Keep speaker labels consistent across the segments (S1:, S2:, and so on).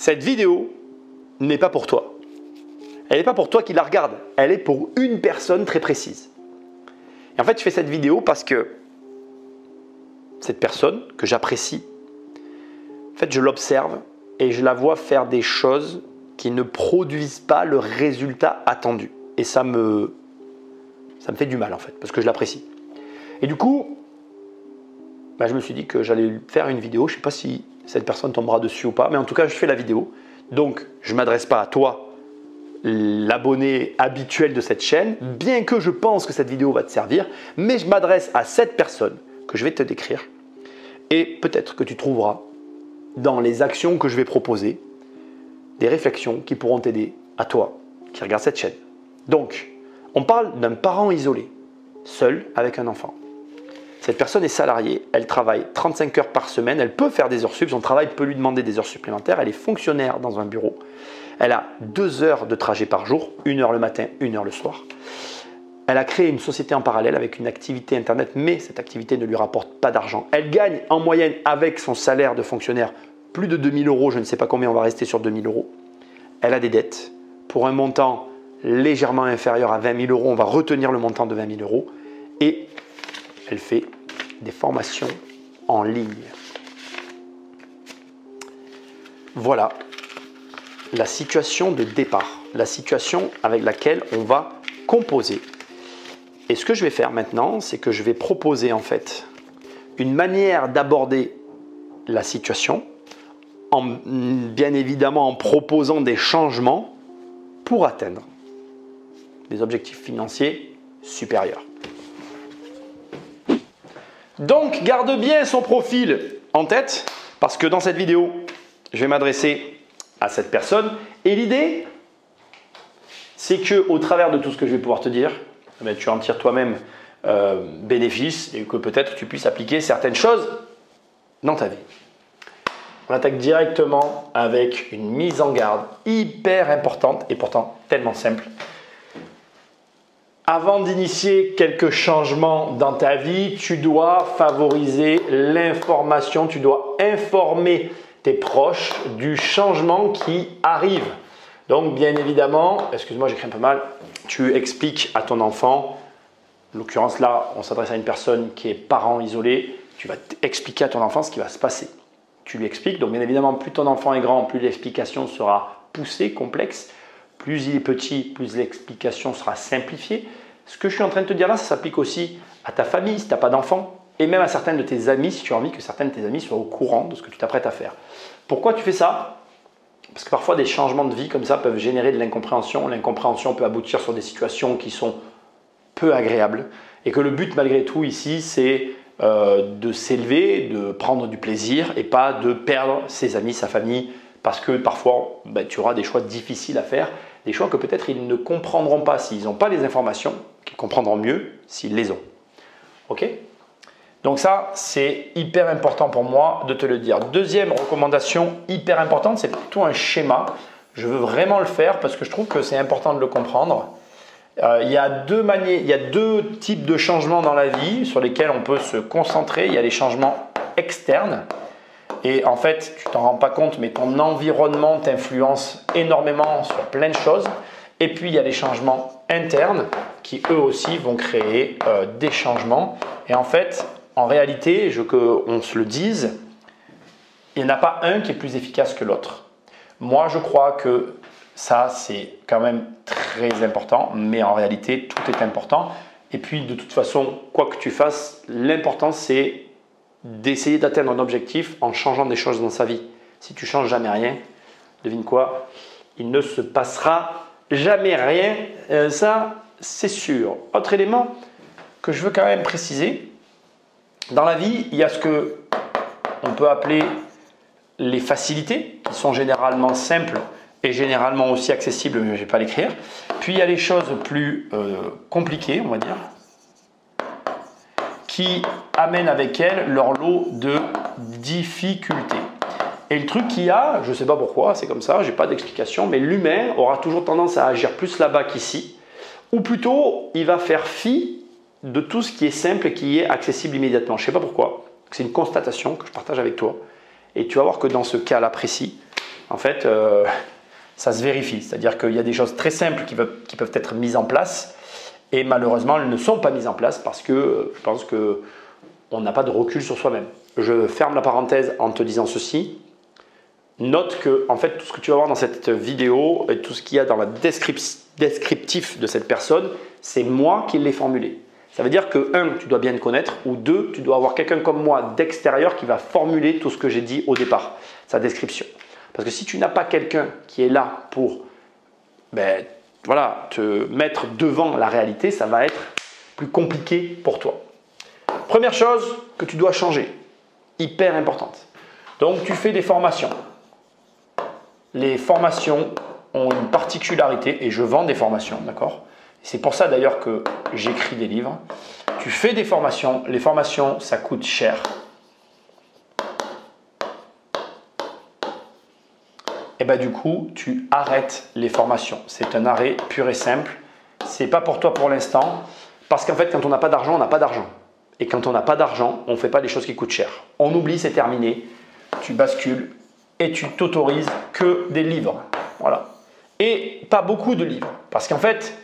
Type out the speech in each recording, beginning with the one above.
S1: cette vidéo n'est pas pour toi. Elle n'est pas pour toi qui la regarde. Elle est pour une personne très précise. Et en fait, je fais cette vidéo parce que cette personne que j'apprécie, en fait, je l'observe et je la vois faire des choses qui ne produisent pas le résultat attendu. Et ça me fait du mal en fait, parce que je l'apprécie. Et du coup, je me suis dit que j'allais faire une vidéo. Je ne sais pas si cette personne tombera dessus ou pas, mais en tout cas, je fais la vidéo. Donc, je ne m'adresse pas à toi, l'abonné habituel de cette chaîne, bien que je pense que cette vidéo va te servir, mais je m'adresse à cette personne que je vais te décrire. Et peut-être que tu trouveras dans les actions que je vais proposer des réflexions qui pourront t'aider à toi qui regarde cette chaîne. Donc, on parle d'un parent isolé, seul avec un enfant. Cette personne est salariée, elle travaille 35 heures par semaine, elle peut faire des heures sup, son travail peut lui demander des heures supplémentaires, elle est fonctionnaire dans un bureau, elle a 2 heures de trajet par jour, 1 heure le matin, 1 heure le soir. Elle a créé une société en parallèle avec une activité internet, mais cette activité ne lui rapporte pas d'argent. Elle gagne en moyenne avec son salaire de fonctionnaire plus de 2 000 €, je ne sais pas combien, on va rester sur 2 000 €. Elle a des dettes pour un montant légèrement inférieur à 20 000 €, on va retenir le montant de 20 000 € et elle fait des formations en ligne. Voilà la situation de départ, la situation avec laquelle on va composer. Et ce que je vais faire maintenant, c'est que je vais proposer en fait une manière d'aborder la situation, bien évidemment en proposant des changements pour atteindre des objectifs financiers supérieurs. Donc, garde bien son profil en tête parce que dans cette vidéo, je vais m'adresser à cette personne. Et l'idée, c'est qu'au travers de tout ce que je vais pouvoir te dire, tu en tires toi-même bénéfice et que peut-être tu puisses appliquer certaines choses dans ta vie. On attaque directement avec une mise en garde hyper importante et pourtant tellement simple. Avant d'initier quelques changements dans ta vie, tu dois favoriser l'information, tu dois informer tes proches du changement qui arrive. Donc bien évidemment, excuse-moi j'écris un peu mal, tu expliques à ton enfant, en l'occurrence là on s'adresse à une personne qui est parent isolé, tu vas expliquer à ton enfant ce qui va se passer. Tu lui expliques, donc bien évidemment plus ton enfant est grand, plus l'explication sera poussée, complexe. Plus il est petit, plus l'explication sera simplifiée. Ce que je suis en train de te dire là, ça s'applique aussi à ta famille si tu n'as pas d'enfant et même à certains de tes amis si tu as envie que certains de tes amis soient au courant de ce que tu t'apprêtes à faire. Pourquoi tu fais ça? Parce que parfois des changements de vie comme ça peuvent générer de l'incompréhension. L'incompréhension peut aboutir sur des situations qui sont peu agréables et que le but malgré tout ici c'est de s'élever, de prendre du plaisir et pas de perdre ses amis, sa famille parce que parfois tu auras des choix difficiles à faire, des choix que peut-être ils ne comprendront pas s'ils n'ont pas les informations, qu'ils comprendront mieux s'ils les ont. Ok? Donc ça, c'est hyper important pour moi de te le dire. Deuxième recommandation hyper importante, c'est plutôt un schéma. Je veux vraiment le faire parce que je trouve que c'est important de le comprendre. Il y a deux types de changements dans la vie sur lesquels on peut se concentrer. Il y a les changements externes. Et en fait, tu t'en rends pas compte, mais ton environnement t'influence énormément sur plein de choses. Et puis, il y a les changements internes qui, eux aussi, vont créer des changements. Et en fait, en réalité, qu'on se le dise, il n'y en a pas un qui est plus efficace que l'autre. Moi, je crois que ça, c'est quand même très important, mais en réalité, tout est important. Et puis, de toute façon, quoi que tu fasses, l'important, c'est d'essayer d'atteindre un objectif en changeant des choses dans sa vie. Si tu ne changes jamais rien, devine quoi? Il ne se passera jamais rien. Ça, c'est sûr. Autre élément que je veux quand même préciser, dans la vie, il y a ce qu'on peut appeler les facilités, qui sont généralement simples et généralement aussi accessibles, mais je ne vais pas l'écrire. Puis il y a les choses plus compliquées, on va dire, qui amènent avec elles leur lot de difficultés. Et le truc qu'il y a, je ne sais pas pourquoi, c'est comme ça, je n'ai pas d'explication, mais l'humain aura toujours tendance à agir plus là-bas qu'ici, ou plutôt il va faire fi de tout ce qui est simple et qui est accessible immédiatement. Je ne sais pas pourquoi, c'est une constatation que je partage avec toi. Et tu vas voir que dans ce cas-là précis, en fait, ça se vérifie. C'est-à-dire qu'il y a des choses très simples qui peuvent être mises en place et malheureusement, elles ne sont pas mises en place parce que je pense qu'on n'a pas de recul sur soi-même. Je ferme la parenthèse en te disant ceci. Note que en fait, tout ce que tu vas voir dans cette vidéo et tout ce qu'il y a dans la descriptif de cette personne, c'est moi qui l'ai formulé. Ça veut dire que 1, tu dois bien te connaître ou 2, tu dois avoir quelqu'un comme moi d'extérieur qui va formuler tout ce que j'ai dit au départ, sa description. Parce que si tu n'as pas quelqu'un qui est là pour te mettre devant la réalité, ça va être plus compliqué pour toi. Première chose que tu dois changer, hyper importante. Donc, tu fais des formations. Les formations ont une particularité et je vends des formations, d'accord? C'est pour ça d'ailleurs que j'écris des livres. Tu fais des formations, les formations, ça coûte cher. Et du coup, tu arrêtes les formations. C'est un arrêt pur et simple. Ce n'est pas pour toi pour l'instant parce qu'en fait, quand on n'a pas d'argent, on n'a pas d'argent. Et quand on n'a pas d'argent, on ne fait pas des choses qui coûtent cher. On oublie, c'est terminé. Tu bascules et tu t'autorises que des livres. Voilà. Et pas beaucoup de livres. Parce qu'en fait,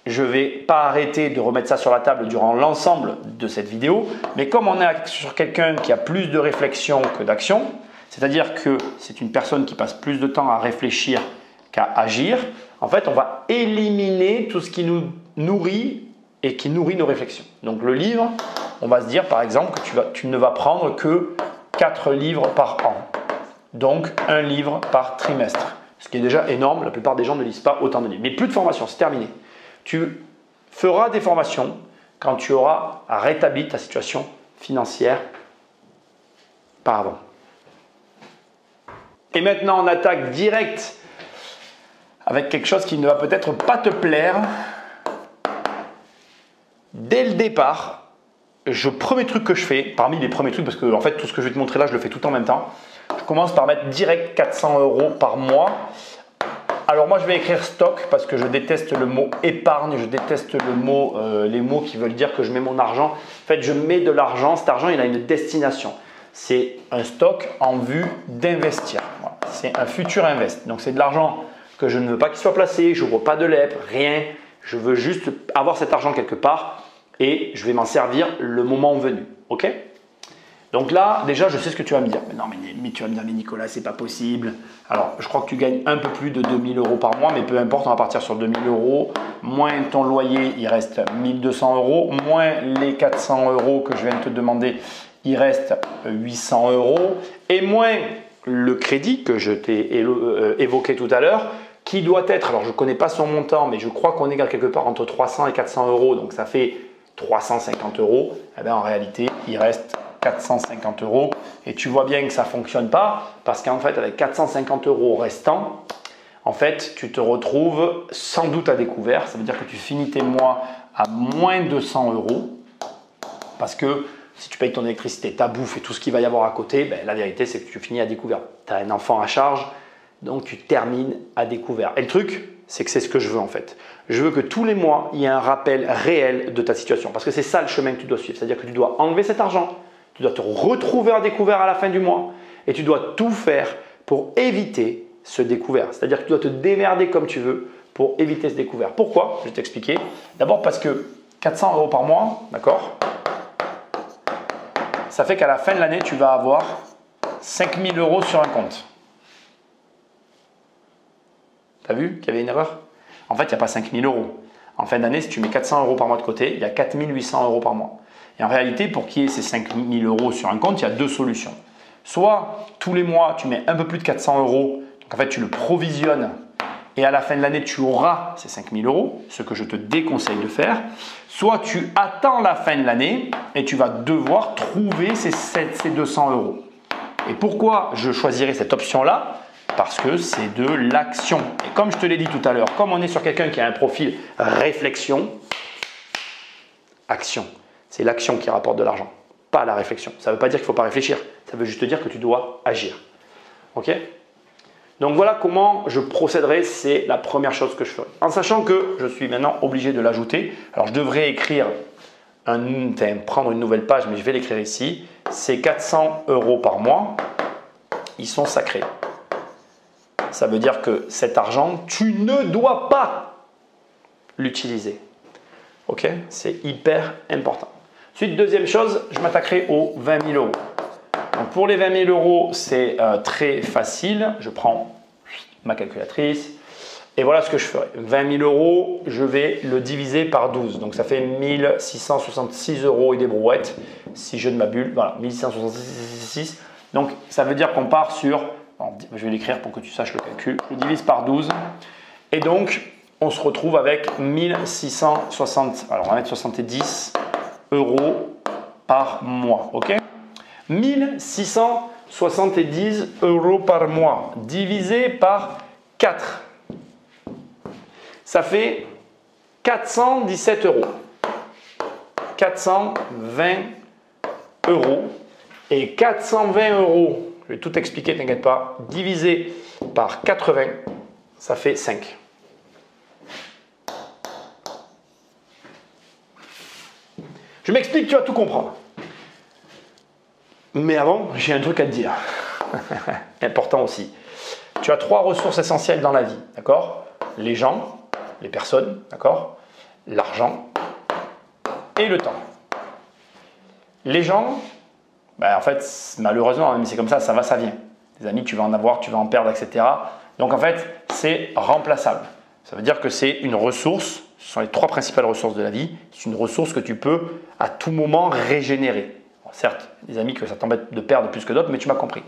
S1: je ne vais pas arrêter de remettre ça sur la table durant l'ensemble de cette vidéo. Mais comme on est sur quelqu'un qui a plus de réflexion que d'action, c'est-à-dire que c'est une personne qui passe plus de temps à réfléchir qu'à agir, en fait, on va éliminer tout ce qui nous nourrit et qui nourrit nos réflexions. Donc le livre, on va se dire par exemple que tu ne vas prendre que 4 livres par an. Donc, un livre par trimestre. Ce qui est déjà énorme. La plupart des gens ne lisent pas autant de livres. Mais plus de formation, c'est terminé. Tu feras des formations quand tu auras rétabli ta situation financière par avant. Et maintenant, on attaque direct avec quelque chose qui ne va peut-être pas te plaire. Dès le départ, le premier truc que je fais, parmi les premiers trucs, parce que en fait, tout ce que je vais te montrer là, je le fais tout en même temps. Je commence par mettre direct 400 € par mois. Alors moi, je vais écrire stock parce que je déteste le mot épargne, je déteste les mots qui veulent dire que je mets mon argent. En fait, je mets de l'argent, cet argent, il a une destination. C'est un stock en vue d'investir. Voilà. C'est un futur invest. Donc, c'est de l'argent que je ne veux pas qu'il soit placé, je n'ouvre pas de LEP, rien. Je veux juste avoir cet argent quelque part et je vais m'en servir le moment venu. Ok ? Donc là, déjà, je sais ce que tu vas me dire. Mais non, mais tu vas me dire, mais Nicolas, c'est pas possible. Alors, je crois que tu gagnes un peu plus de 2 000 € par mois, mais peu importe, on va partir sur 2 000 €. Moins ton loyer, il reste 1 200 €. Moins les 400 € que je viens de te demander, il reste 800 €. Et moins le crédit que je t'ai évoqué tout à l'heure, qui doit être, alors je ne connais pas son montant, mais je crois qu'on est quelque part entre 300 et 400 €. Donc, ça fait 350 €. Eh bien, en réalité, il reste 450 € et tu vois bien que ça ne fonctionne pas parce qu'en fait avec 450 € restants, en fait tu te retrouves sans doute à découvert. Ça veut dire que tu finis tes mois à moins de 100 € parce que si tu payes ton électricité, ta bouffe et tout ce qu'il va y avoir à côté, la vérité c'est que tu finis à découvert. Tu as un enfant à charge, donc tu termines à découvert. Et le truc, c'est que c'est ce que je veux en fait. Je veux que tous les mois, il y ait un rappel réel de ta situation parce que c'est ça le chemin que tu dois suivre. C'est-à-dire que tu dois enlever cet argent. Tu dois te retrouver à découvert à la fin du mois et tu dois tout faire pour éviter ce découvert. C'est-à-dire que tu dois te démerder comme tu veux pour éviter ce découvert. Pourquoi? Je vais t'expliquer. D'abord parce que 400 € par mois, d'accord? Ça fait qu'à la fin de l'année, tu vas avoir 5 000 € sur un compte. Tu as vu qu'il y avait une erreur? En fait, il n'y a pas 5 000 €. En fin d'année, si tu mets 400 € par mois de côté, il y a 4 800 € par mois. Et en réalité, pour qu'il y ait ces 5 000 € sur un compte, il y a deux solutions. Soit tous les mois, tu mets un peu plus de 400 €, donc en fait, tu le provisionnes et à la fin de l'année, tu auras ces 5 000 €, ce que je te déconseille de faire. Soit tu attends la fin de l'année et tu vas devoir trouver ces 200 €. Et pourquoi je choisirais cette option-là? Parce que c'est de l'action. Et comme je te l'ai dit tout à l'heure, comme on est sur quelqu'un qui a un profil réflexion, action. C'est l'action qui rapporte de l'argent, pas la réflexion. Ça ne veut pas dire qu'il ne faut pas réfléchir. Ça veut juste dire que tu dois agir. Ok? Donc voilà comment je procéderai. C'est la première chose que je ferai. En sachant que je suis maintenant obligé de l'ajouter. Alors je devrais prendre une nouvelle page, mais je vais l'écrire ici. C'est 400 € par mois. Ils sont sacrés. ça veut dire que cet argent, tu ne dois pas l'utiliser. Ok? C'est hyper important. Ensuite, deuxième chose, je m'attaquerai aux 20 000 euros. Donc pour les 20 000 euros, c'est très facile. Je prends ma calculatrice et voilà ce que je ferai. 20 000 euros, je vais le diviser par 12. Donc ça fait 1666 euros et des brouettes. Si je ne m'abuse, voilà, 1666. Donc ça veut dire qu'on part sur, je vais l'écrire pour que tu saches le calcul. Je divise par 12 et donc on se retrouve avec 1660, alors on va mettre 70 euros par mois. Ok? 1670 euros par mois divisé par 4. Ça fait 417 euros. 420 euros. Et 420 euros, je vais tout expliquer, t'inquiète pas, divisé par 80, ça fait 5. Je m'explique, tu vas tout comprendre. Mais avant, j'ai un truc à te dire. Important aussi. Tu as 3 ressources essentielles dans la vie, d'accord? Les gens, les personnes, d'accord? L'argent et le temps. Les gens, en fait, malheureusement, même si c'est comme ça, ça va, ça vient. Des amis, tu vas en avoir, tu vas en perdre, etc. Donc en fait, c'est remplaçable. Ça veut dire que c'est une ressource, ce sont les 3 principales ressources de la vie. C'est une ressource que tu peux à tout moment régénérer. Bon, certes, des amis que ça t'embête de perdre plus que d'autres, mais tu m'as compris.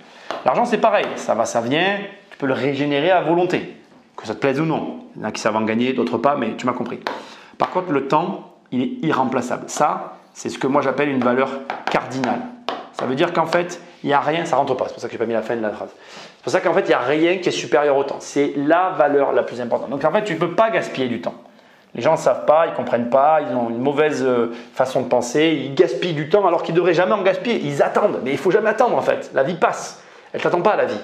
S1: L'argent, c'est pareil, ça va, ça vient, tu peux le régénérer à volonté, que ça te plaise ou non. Il y en a qui savent en gagner, d'autres pas, mais tu m'as compris. Par contre, le temps, il est irremplaçable. Ça, c'est ce que moi j'appelle une valeur cardinale. Ça veut dire qu'en fait, il n'y a rien, ça ne rentre pas, c'est pour ça que je n'ai pas mis la fin de la phrase. C'est pour ça qu'en fait, il n'y a rien qui est supérieur au temps. C'est la valeur la plus importante. Donc en fait, tu ne peux pas gaspiller du temps. Les gens ne savent pas, ils ne comprennent pas, ils ont une mauvaise façon de penser, ils gaspillent du temps alors qu'ils ne devraient jamais en gaspiller. Ils attendent, mais il ne faut jamais attendre en fait. La vie passe, elle ne t'attend pas la vie.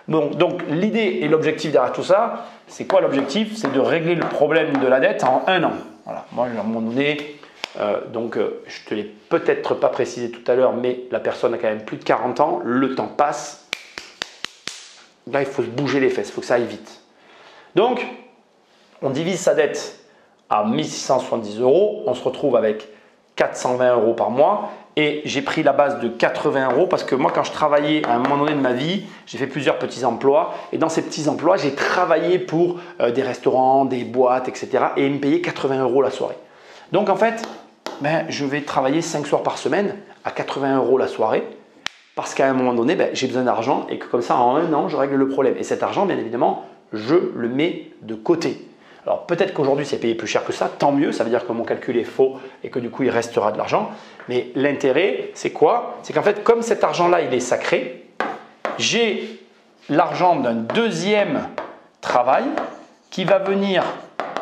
S1: Bon, donc l'idée et l'objectif derrière tout ça, c'est quoi l'objectif? C'est de régler le problème de la dette en 1 an. Voilà. Moi, à un moment donné, je ne te l'ai peut-être pas précisé tout à l'heure, mais la personne a quand même plus de 40 ans, le temps passe. Là, il faut se bouger les fesses, il faut que ça aille vite. Donc, on divise sa dette à 1670 euros, on se retrouve avec 420 euros par mois et j'ai pris la base de 80 euros parce que moi, quand je travaillais à un moment donné de ma vie, j'ai fait plusieurs petits emplois et dans ces petits emplois, j'ai travaillé pour des restaurants, des boîtes, etc. et ils me payaient 80 euros la soirée. Donc, en fait, je vais travailler 5 soirs par semaine à 80 euros la soirée parce qu'à un moment donné, j'ai besoin d'argent et que comme ça, en 1 an, je règle le problème. Et cet argent, bien évidemment, je le mets de côté. Alors peut-être qu'aujourd'hui, c'est payé plus cher que ça, tant mieux, ça veut dire que mon calcul est faux et que du coup, il restera de l'argent. Mais l'intérêt, c'est quoi? C'est qu'en fait, comme cet argent-là, il est sacré, j'ai l'argent d'un deuxième travail qui va venir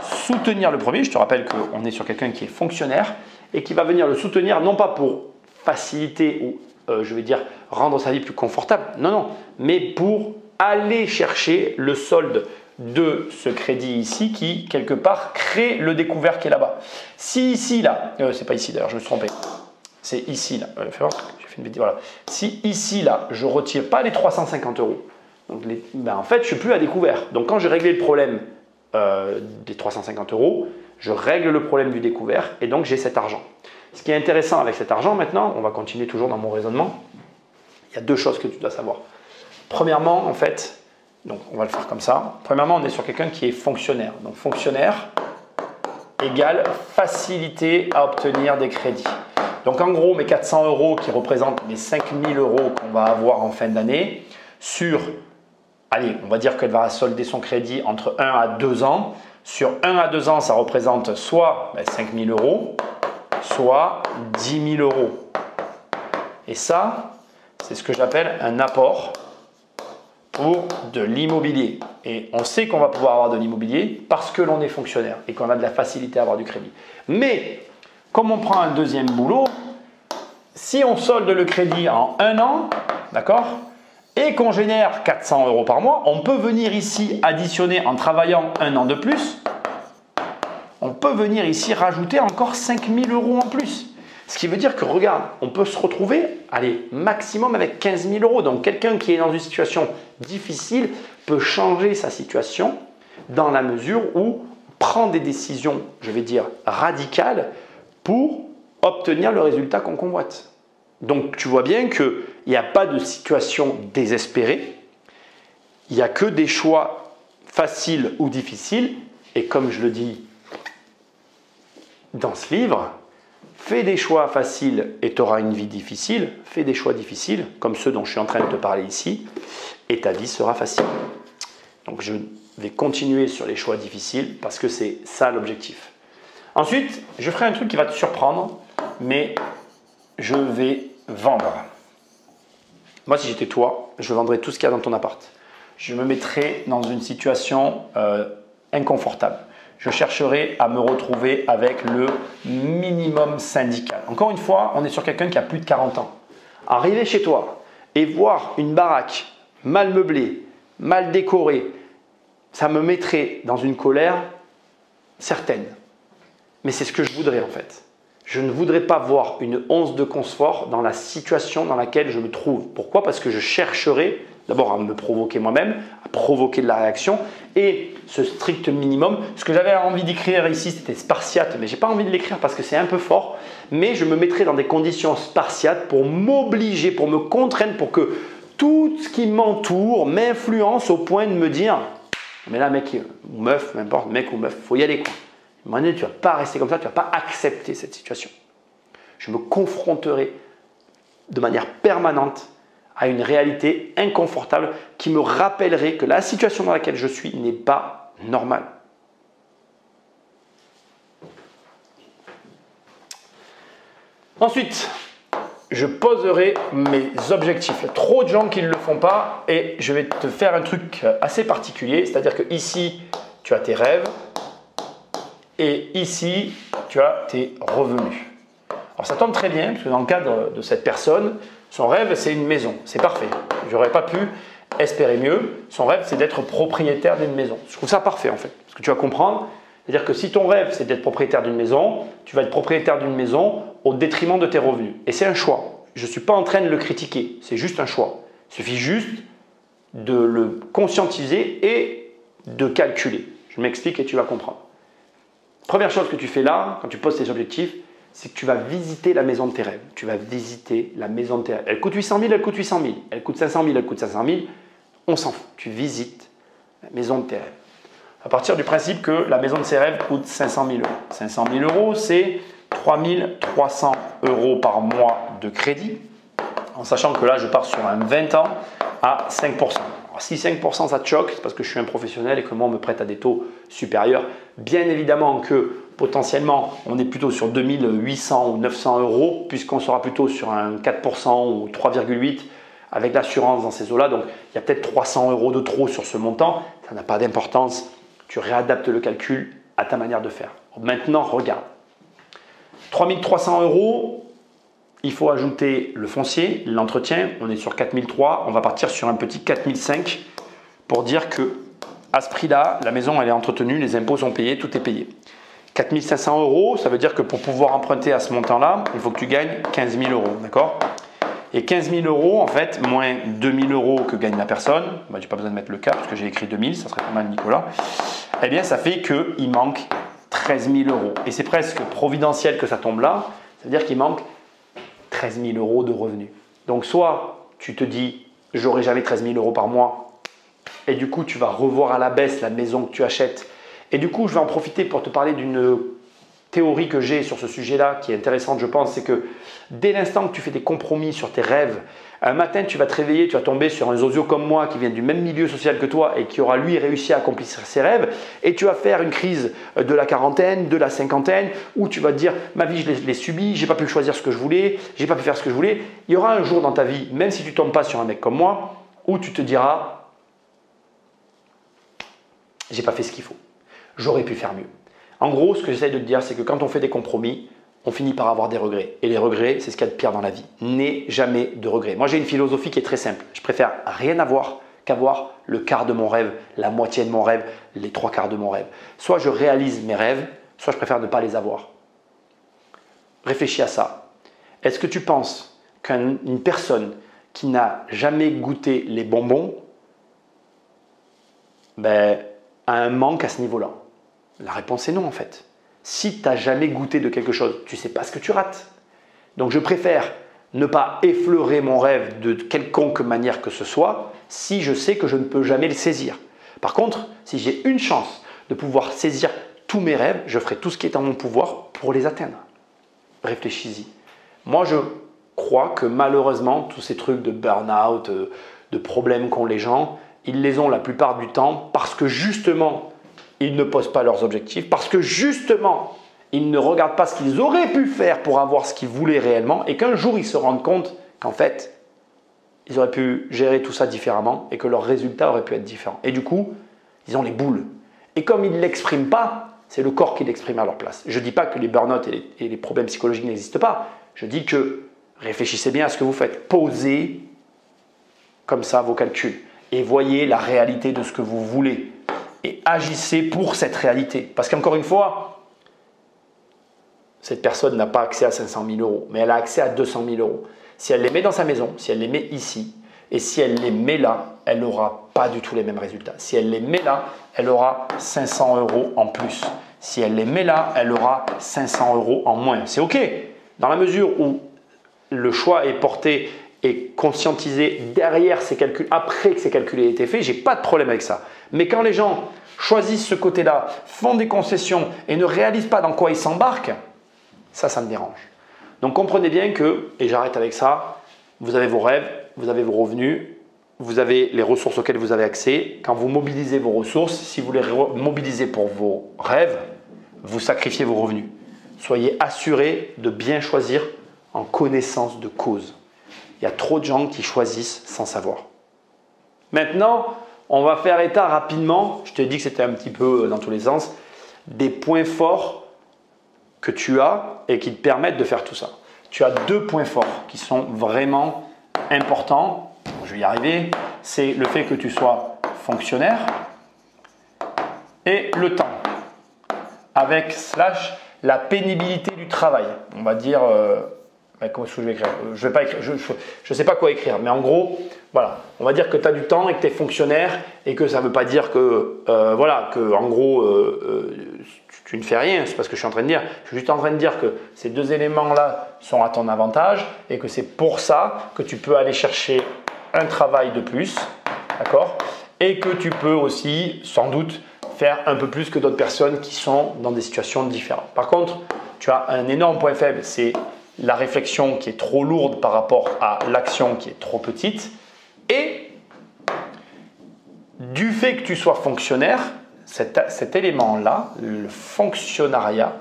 S1: soutenir le premier. Je te rappelle qu'on est sur quelqu'un qui est fonctionnaire et qui va venir le soutenir, non pas pour faciliter ou, je vais dire, rendre sa vie plus confortable, non, mais pour aller chercher le solde de ce crédit ici qui, quelque part, crée le découvert qui est là-bas. Si ici, là, c'est pas ici d'ailleurs, je me suis trompé, c'est ici, là, fais voir, j'ai fait une bêtise, voilà. Si ici, là, je ne retire pas les 350 euros, donc en fait, je ne suis plus à découvert. Donc quand j'ai réglé le problème des 350 euros, je règle le problème du découvert et donc j'ai cet argent. Ce qui est intéressant avec cet argent maintenant, on va continuer toujours dans mon raisonnement, il y a 2 choses que tu dois savoir. Premièrement, en fait, donc on va le faire comme ça. Premièrement, on est sur quelqu'un qui est fonctionnaire. Donc fonctionnaire égale facilité à obtenir des crédits. Donc en gros, mes 400 euros qui représentent mes 5000 euros qu'on va avoir en fin d'année sur, allez, on va dire qu'elle va solder son crédit entre 1 à 2 ans. Sur 1 à 2 ans, ça représente soit 5000 euros, soit 10 000 euros. Et ça, c'est ce que j'appelle un apport pour de l'immobilier. Et on sait qu'on va pouvoir avoir de l'immobilier parce que l'on est fonctionnaire et qu'on a de la facilité à avoir du crédit. Mais, comme on prend un deuxième boulot, si on solde le crédit en 1 an, d'accord, et qu'on génère 400 euros par mois, on peut venir ici additionner en travaillant 1 an de plus, on peut venir ici rajouter encore 5000 euros en plus. Ce qui veut dire que, regarde, on peut se retrouver, allez, maximum avec 15 000 euros. Donc, quelqu'un qui est dans une situation difficile peut changer sa situation dans la mesure où prend des décisions, je vais dire, radicales pour obtenir le résultat qu'on convoite. Donc, tu vois bien qu'il n'y a pas de situation désespérée. Il n'y a que des choix faciles ou difficiles. Et comme je le dis dans ce livre, fais des choix faciles et tu auras une vie difficile. Fais des choix difficiles, comme ceux dont je suis en train de te parler ici, et ta vie sera facile. Donc je vais continuer sur les choix difficiles parce que c'est ça l'objectif. Ensuite, je ferai un truc qui va te surprendre, mais je vais vendre. Moi, si j'étais toi, je vendrais tout ce qu'il y a dans ton appart. Je me mettrais dans une situation inconfortable. Je chercherai à me retrouver avec le minimum syndical. Encore une fois, on est sur quelqu'un qui a plus de 40 ans. Arriver chez toi et voir une baraque mal meublée, mal décorée, ça me mettrait dans une colère certaine. Mais c'est ce que je voudrais en fait. Je ne voudrais pas voir une once de confort dans la situation dans laquelle je me trouve. Pourquoi? Parce que je chercherai d'abord à me provoquer moi-même, à provoquer de la réaction et ce strict minimum. Ce que j'avais envie d'écrire ici, c'était spartiate, mais je n'ai pas envie de l'écrire parce que c'est un peu fort. Mais je me mettrai dans des conditions spartiates pour m'obliger, pour me contraindre, pour que tout ce qui m'entoure m'influence au point de me dire mais là, mec ou meuf, peu importe, mec ou meuf, il faut y aller quoi. À un moment donné, tu ne vas pas rester comme ça, tu ne vas pas accepter cette situation. Je me confronterai de manière permanente à une réalité inconfortable qui me rappellerait que la situation dans laquelle je suis n'est pas normale. Ensuite, je poserai mes objectifs. Il y a trop de gens qui ne le font pas et je vais te faire un truc assez particulier. C'est-à-dire que ici, tu as tes rêves et ici, tu as tes revenus. Alors ça tombe très bien parce que dans le cadre de cette personne, son rêve, c'est une maison. C'est parfait. Je n'aurais pas pu espérer mieux. Son rêve, c'est d'être propriétaire d'une maison. Je trouve ça parfait en fait. Parce que tu vas comprendre, c'est-à-dire que si ton rêve, c'est d'être propriétaire d'une maison, tu vas être propriétaire d'une maison au détriment de tes revenus. Et c'est un choix. Je ne suis pas en train de le critiquer. C'est juste un choix. Il suffit juste de le conscientiser et de calculer. Je m'explique et tu vas comprendre. Première chose que tu fais là, quand tu poses tes objectifs, c'est que tu vas visiter la maison de tes rêves. Tu vas visiter la maison de tes rêves. Elle coûte 800 000, elle coûte 800 000. Elle coûte 500 000, elle coûte 500 000. On s'en fout. Tu visites la maison de tes rêves. À partir du principe que la maison de ses rêves coûte 500 000 euros. 500 000 euros, c'est 3 300 euros par mois de crédit. En sachant que là, je pars sur un 20 ans à 5%. Alors, si 5% ça te choque, c'est parce que je suis un professionnel et que moi, on me prête à des taux supérieurs. Bien évidemment que potentiellement, on est plutôt sur 2800 ou 900 euros, puisqu'on sera plutôt sur un 4% ou 3,8% avec l'assurance dans ces eaux-là. Donc, il y a peut-être 300 euros de trop sur ce montant. Ça n'a pas d'importance. Tu réadaptes le calcul à ta manière de faire. Maintenant, regarde. 3 300 euros, il faut ajouter le foncier, l'entretien. On est sur 4 300. On va partir sur un petit 4 500 pour dire que à ce prix-là, la maison elle est entretenue, les impôts sont payés, tout est payé. 4 500 euros, ça veut dire que pour pouvoir emprunter à ce montant-là, il faut que tu gagnes 15 000 euros, d'accord? Et 15 000 euros, en fait, moins 2 000 euros que gagne la personne, bah, je n'ai pas besoin de mettre le cas parce que j'ai écrit 2 000, ça serait pas mal Nicolas, eh bien ça fait qu'il manque 13 000 euros. Et c'est presque providentiel que ça tombe là, c'est-à-dire qu'il manque 13 000 euros de revenus. Donc soit tu te dis, j'aurai jamais 13 000 euros par mois, et du coup tu vas revoir à la baisse la maison que tu achètes. Et du coup, je vais en profiter pour te parler d'une théorie que j'ai sur ce sujet-là, qui est intéressante, je pense, c'est que dès l'instant que tu fais des compromis sur tes rêves, un matin, tu vas te réveiller, tu vas tomber sur un zozio comme moi qui vient du même milieu social que toi et qui aura lui réussi à accomplir ses rêves, et tu vas faire une crise de la quarantaine, de la cinquantaine, où tu vas te dire ma vie je l'ai subie, j'ai pas pu choisir ce que je voulais, j'ai pas pu faire ce que je voulais. Il y aura un jour dans ta vie, même si tu tombes pas sur un mec comme moi, où tu te diras j'ai pas fait ce qu'il faut. J'aurais pu faire mieux. En gros, ce que j'essaie de te dire, c'est que quand on fait des compromis, on finit par avoir des regrets. Et les regrets, c'est ce qu'il y a de pire dans la vie. N'aie jamais de regrets. Moi, j'ai une philosophie qui est très simple. Je préfère rien avoir qu'avoir le quart de mon rêve, la moitié de mon rêve, les 3/4 de mon rêve. Soit je réalise mes rêves, soit je préfère ne pas les avoir. Réfléchis à ça. Est-ce que tu penses qu'une personne qui n'a jamais goûté les bonbons a un manque à ce niveau-là? La réponse est non en fait. Si tu n'as jamais goûté de quelque chose, tu ne sais pas ce que tu rates. Donc je préfère ne pas effleurer mon rêve de quelconque manière que ce soit si je sais que je ne peux jamais le saisir. Par contre, si j'ai une chance de pouvoir saisir tous mes rêves, je ferai tout ce qui est en mon pouvoir pour les atteindre. Réfléchis-y. Moi, je crois que malheureusement, tous ces trucs de burn-out, de problèmes qu'ont les gens, ils les ont la plupart du temps parce que justement, ils ne posent pas leurs objectifs, parce que justement, ils ne regardent pas ce qu'ils auraient pu faire pour avoir ce qu'ils voulaient réellement et qu'un jour, ils se rendent compte qu'en fait, ils auraient pu gérer tout ça différemment et que leurs résultats auraient pu être différents. Et du coup, ils ont les boules. Et comme ils ne l'expriment pas, c'est le corps qui l'exprime à leur place. Je ne dis pas que les burn-out et les problèmes psychologiques n'existent pas. Je dis que réfléchissez bien à ce que vous faites. Posez comme ça vos calculs et voyez la réalité de ce que vous voulez. Et agissez pour cette réalité. Parce qu'encore une fois, cette personne n'a pas accès à 500 000 euros, mais elle a accès à 200 000 euros. Si elle les met dans sa maison, si elle les met ici, et si elle les met là, elle n'aura pas du tout les mêmes résultats. Si elle les met là, elle aura 500 euros en plus. Si elle les met là, elle aura 500 euros en moins. C'est OK. Dans la mesure où le choix est porté et conscientisé derrière ces calculs, après que ces calculs aient été faits, je n'ai pas de problème avec ça. Mais quand les gens choisissent ce côté-là, font des concessions et ne réalisent pas dans quoi ils s'embarquent, ça me dérange. Donc comprenez bien que, et j'arrête avec ça, vous avez vos rêves, vous avez vos revenus, vous avez les ressources auxquelles vous avez accès. Quand vous mobilisez vos ressources, si vous les mobilisez pour vos rêves, vous sacrifiez vos revenus. Soyez assurés de bien choisir en connaissance de cause. Il y a trop de gens qui choisissent sans savoir. Maintenant, on va faire état rapidement, je t'ai dit que c'était un petit peu dans tous les sens, des points forts que tu as et qui te permettent de faire tout ça. Tu as 2 points forts qui sont vraiment importants. Je vais y arriver. C'est le fait que tu sois fonctionnaire et le temps. Avec / la pénibilité du travail. On va dire, comment est-ce que je vais écrire? Je vais pas écrire, je sais pas quoi écrire, mais en gros, voilà, on va dire que tu as du temps et que tu es fonctionnaire et que ça ne veut pas dire que, en gros, tu ne fais rien, c'est pas ce que je suis en train de dire. Je suis juste en train de dire que ces 2 éléments-là sont à ton avantage et que c'est pour ça que tu peux aller chercher un travail de plus, d'accord? Et que tu peux aussi, sans doute, faire un peu plus que d'autres personnes qui sont dans des situations différentes. Par contre, tu as un énorme point faible, c'est la réflexion qui est trop lourde par rapport à l'action qui est trop petite. Et du fait que tu sois fonctionnaire, cet élément-là, le fonctionnariat,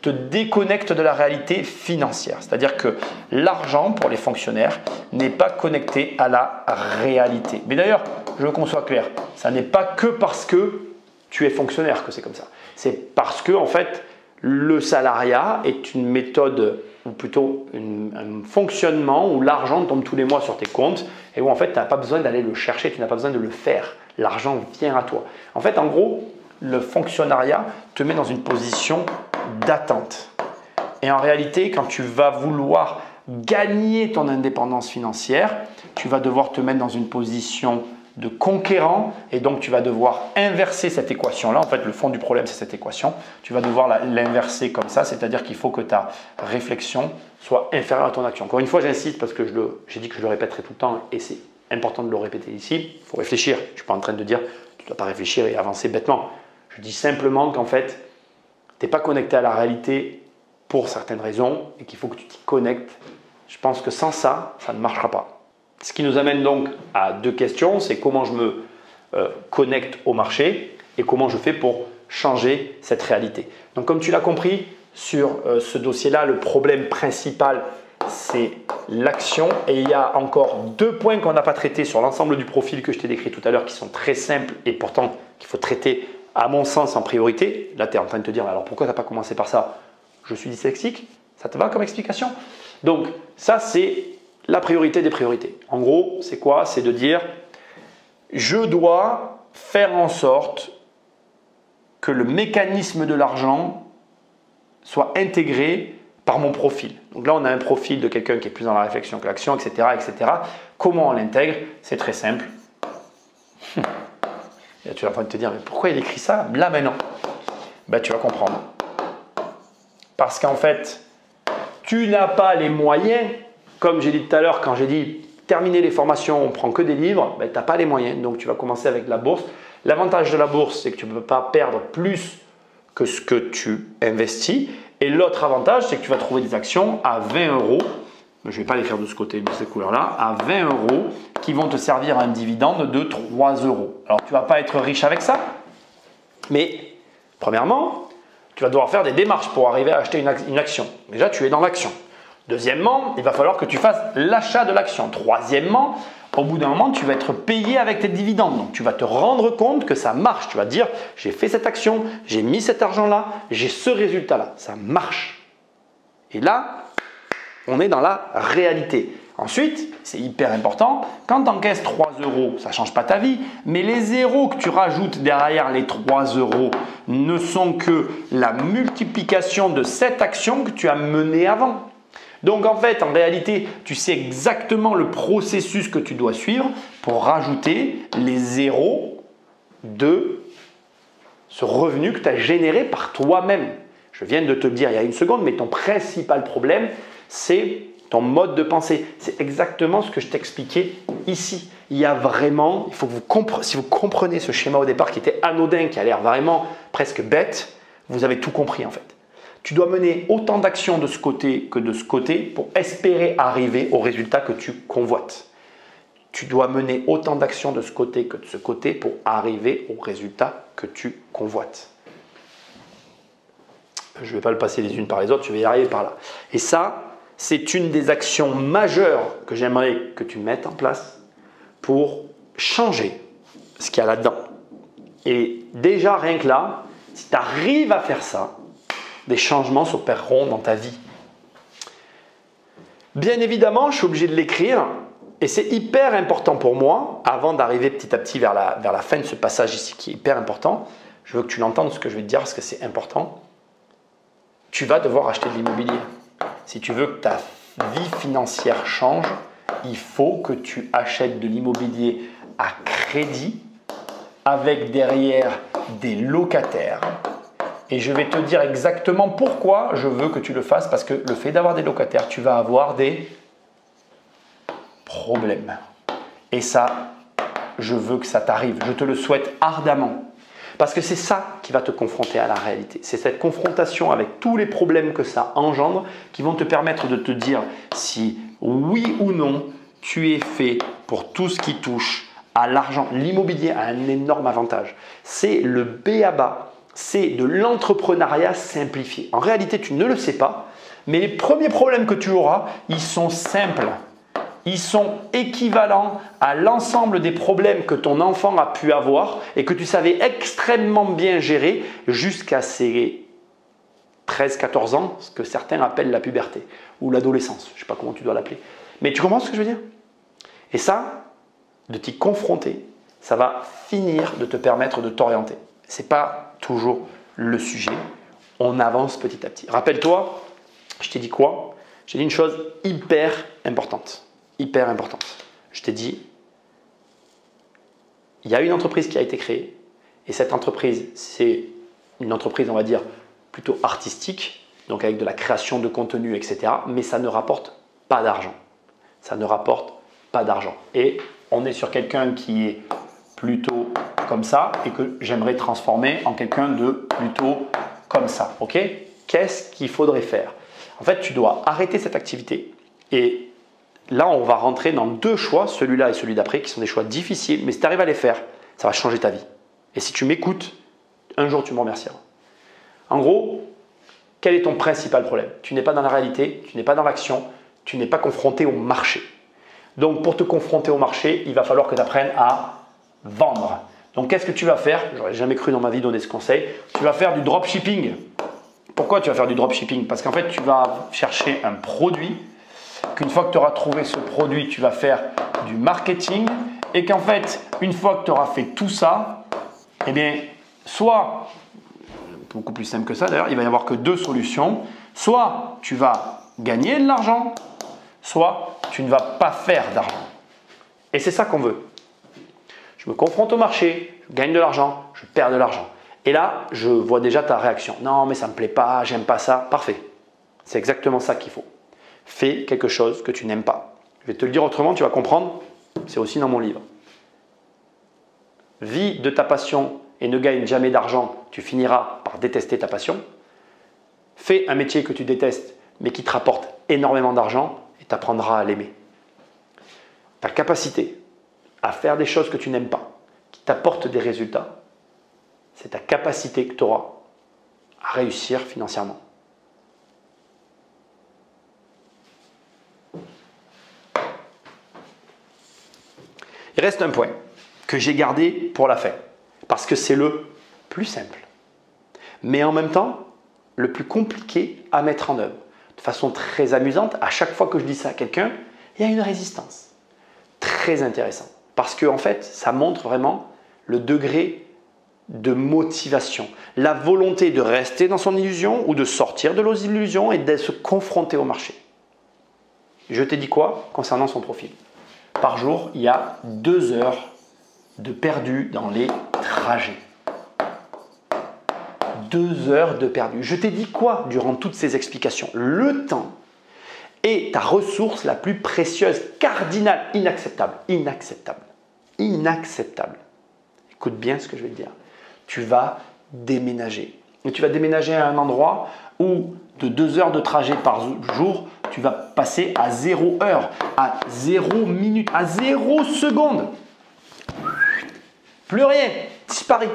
S1: te déconnecte de la réalité financière. C'est-à-dire que l'argent, pour les fonctionnaires, n'est pas connecté à la réalité. Mais d'ailleurs, je veux qu'on soit clair, ça n'est pas que parce que tu es fonctionnaire que c'est comme ça. C'est parce que, en fait, le salariat est une méthode, ou plutôt un fonctionnement où l'argent tombe tous les mois sur tes comptes et où en fait tu n'as pas besoin d'aller le chercher, tu n'as pas besoin de le faire. L'argent vient à toi. En fait, en gros, le fonctionnariat te met dans une position d'attente. Et en réalité, quand tu vas vouloir gagner ton indépendance financière, tu vas devoir te mettre dans une position de conquérant et donc tu vas devoir inverser cette équation-là. En fait, le fond du problème, c'est cette équation. Tu vas devoir l'inverser comme ça, c'est-à-dire qu'il faut que ta réflexion soit inférieure à ton action. Encore une fois, j'insiste parce que j'ai dit que je le répéterai tout le temps et c'est important de le répéter ici. Il faut réfléchir. Je ne suis pas en train de dire tu ne dois pas réfléchir et avancer bêtement. Je dis simplement qu'en fait, tu n'es pas connecté à la réalité pour certaines raisons et qu'il faut que tu t'y connectes. Je pense que sans ça, ça ne marchera pas. Ce qui nous amène donc à 2 questions, c'est comment je me connecte au marché et comment je fais pour changer cette réalité. Donc comme tu l'as compris, sur ce dossier-là, le problème principal, c'est l'action. Et il y a encore 2 points qu'on n'a pas traités sur l'ensemble du profil que je t'ai décrit tout à l'heure, qui sont très simples et pourtant qu'il faut traiter à mon sens en priorité. Là, tu es en train de te dire, alors pourquoi tu n'as pas commencé par ça? Je suis dyslexique, ça te va comme explication? Donc ça, c'est la priorité des priorités. En gros, c'est quoi? C'est de dire, je dois faire en sorte que le mécanisme de l'argent soit intégré par mon profil. Donc là, on a un profil de quelqu'un qui est plus dans la réflexion que l'action, etc., etc. Comment on l'intègre? C'est très simple. Et tu vas en train de te dire, mais pourquoi il écrit ça là maintenant? Ben, tu vas comprendre. Parce qu'en fait, tu n'as pas les moyens, comme j'ai dit tout à l'heure, quand j'ai dit terminer les formations, on ne prend que des livres, ben, tu n'as pas les moyens. Donc, tu vas commencer avec la bourse. L'avantage de la bourse, c'est que tu ne peux pas perdre plus que ce que tu investis. Et l'autre avantage, c'est que tu vas trouver des actions à 20 euros. Je ne vais pas l'écrire de ce côté, de cette couleur-là, à 20 euros qui vont te servir à un dividende de 3 euros. Alors, tu ne vas pas être riche avec ça, mais premièrement, tu vas devoir faire des démarches pour arriver à acheter une action. Déjà, tu es dans l'action. Deuxièmement, il va falloir que tu fasses l'achat de l'action. Troisièmement, au bout d'un moment, tu vas être payé avec tes dividendes. Donc, tu vas te rendre compte que ça marche. Tu vas te dire, j'ai fait cette action, j'ai mis cet argent-là, j'ai ce résultat-là. Ça marche. Et là, on est dans la réalité. Ensuite, c'est hyper important, quand tu encaisses 3 euros, ça ne change pas ta vie, mais les zéros que tu rajoutes derrière les 3 euros ne sont que la multiplication de cette action que tu as menée avant. Donc en fait, en réalité, tu sais exactement le processus que tu dois suivre pour rajouter les zéros de ce revenu que tu as généré par toi-même. Je viens de te le dire il y a une seconde, mais ton principal problème, c'est ton mode de pensée. C'est exactement ce que je t'expliquais ici. Il y a vraiment, il faut que si vous comprenez ce schéma au départ qui était anodin, qui a l'air vraiment presque bête, vous avez tout compris en fait. Tu dois mener autant d'actions de ce côté que de ce côté pour espérer arriver au résultat que tu convoites. Tu dois mener autant d'actions de ce côté que de ce côté pour arriver au résultat que tu convoites. Je ne vais pas le passer les unes par les autres, je vais y arriver par là. Et ça, c'est une des actions majeures que j'aimerais que tu mettes en place pour changer ce qu'il y a là-dedans. Et déjà, rien que là, si tu arrives à faire ça, des changements s'opéreront dans ta vie. Bien évidemment, je suis obligé de l'écrire et c'est hyper important pour moi, avant d'arriver petit à petit vers la fin de ce passage ici qui est hyper important. Je veux que tu l'entendes ce que je vais te dire parce que c'est important. Tu vas devoir acheter de l'immobilier. Si tu veux que ta vie financière change, il faut que tu achètes de l'immobilier à crédit avec derrière des locataires. Et je vais te dire exactement pourquoi je veux que tu le fasses parce que le fait d'avoir des locataires, tu vas avoir des problèmes. Et ça, je veux que ça t'arrive. Je te le souhaite ardemment. Parce que c'est ça qui va te confronter à la réalité. C'est cette confrontation avec tous les problèmes que ça engendre qui vont te permettre de te dire si oui ou non tu es fait pour tout ce qui touche à l'argent. L'immobilier a un énorme avantage. C'est le b.a.-ba. C'est de l'entrepreneuriat simplifié. En réalité, tu ne le sais pas, mais les premiers problèmes que tu auras, ils sont simples. Ils sont équivalents à l'ensemble des problèmes que ton enfant a pu avoir et que tu savais extrêmement bien gérer jusqu'à ses 13-14 ans, ce que certains appellent la puberté ou l'adolescence. Je ne sais pas comment tu dois l'appeler. Mais tu comprends ce que je veux dire? Et ça, de t'y confronter, ça va finir de te permettre de t'orienter. Ce n'est pas toujours le sujet. On avance petit à petit. Rappelle-toi, je t'ai dit quoi? Je t'ai dit une chose hyper importante. Hyper importante. Je t'ai dit, il y a une entreprise qui a été créée et cette entreprise, c'est une entreprise, on va dire, plutôt artistique, donc avec de la création de contenu, etc. Mais ça ne rapporte pas d'argent. Ça ne rapporte pas d'argent. Et on est sur quelqu'un qui est plutôt comme ça et que j'aimerais transformer en quelqu'un de plutôt comme ça. Ok? Qu'est-ce qu'il faudrait faire? En fait, tu dois arrêter cette activité et là, on va rentrer dans deux choix, celui-là et celui d'après, qui sont des choix difficiles, mais si tu arrives à les faire, ça va changer ta vie. Et si tu m'écoutes, un jour tu me remercieras. En gros, quel est ton principal problème? Tu n'es pas dans la réalité, tu n'es pas dans l'action, tu n'es pas confronté au marché. Donc, pour te confronter au marché, il va falloir que tu apprennes à vendre. Donc, qu'est-ce que tu vas faire? Je n'aurais jamais cru dans ma vie donner ce conseil. Tu vas faire du dropshipping. Pourquoi tu vas faire du dropshipping? Parce qu'en fait, tu vas chercher un produit qu'une fois que tu auras trouvé ce produit, tu vas faire du marketing et qu'en fait, une fois que tu auras fait tout ça, eh bien, soit, beaucoup plus simple que ça d'ailleurs, il va y avoir que deux solutions. Soit tu vas gagner de l'argent, soit tu ne vas pas faire d'argent. Et c'est ça qu'on veut. Je me confronte au marché, je gagne de l'argent, je perds de l'argent. Et là, je vois déjà ta réaction. Non, mais ça ne me plaît pas, j'aime pas ça. Parfait. C'est exactement ça qu'il faut. Fais quelque chose que tu n'aimes pas. Je vais te le dire autrement, tu vas comprendre. C'est aussi dans mon livre. Vis de ta passion et ne gagne jamais d'argent, tu finiras par détester ta passion. Fais un métier que tu détestes, mais qui te rapporte énormément d'argent et tu apprendras à l'aimer. Ta capacité à faire des choses que tu n'aimes pas, qui t'apportent des résultats, c'est ta capacité que tu auras à réussir financièrement. Il reste un point que j'ai gardé pour la fin, parce que c'est le plus simple, mais en même temps le plus compliqué à mettre en œuvre. De façon très amusante, à chaque fois que je dis ça à quelqu'un, il y a une résistance. Très intéressant, parce que en fait, ça montre vraiment le degré de motivation, la volonté de rester dans son illusion ou de sortir de l'illusion et de se confronter au marché. Je t'ai dit quoi concernant son profil? Par jour, il y a 2 heures de perdu dans les trajets. 2 heures de perdu. Je t'ai dit quoi durant toutes ces explications? Le temps est ta ressource la plus précieuse, cardinale, inacceptable. Inacceptable. Inacceptable. Écoute bien ce que je vais te dire. Tu vas déménager. Et tu vas déménager à un endroit où de 2 heures de trajet par jour, tu vas passer à 0 heure, à 0 minute, à 0 seconde. Plus rien, disparaît.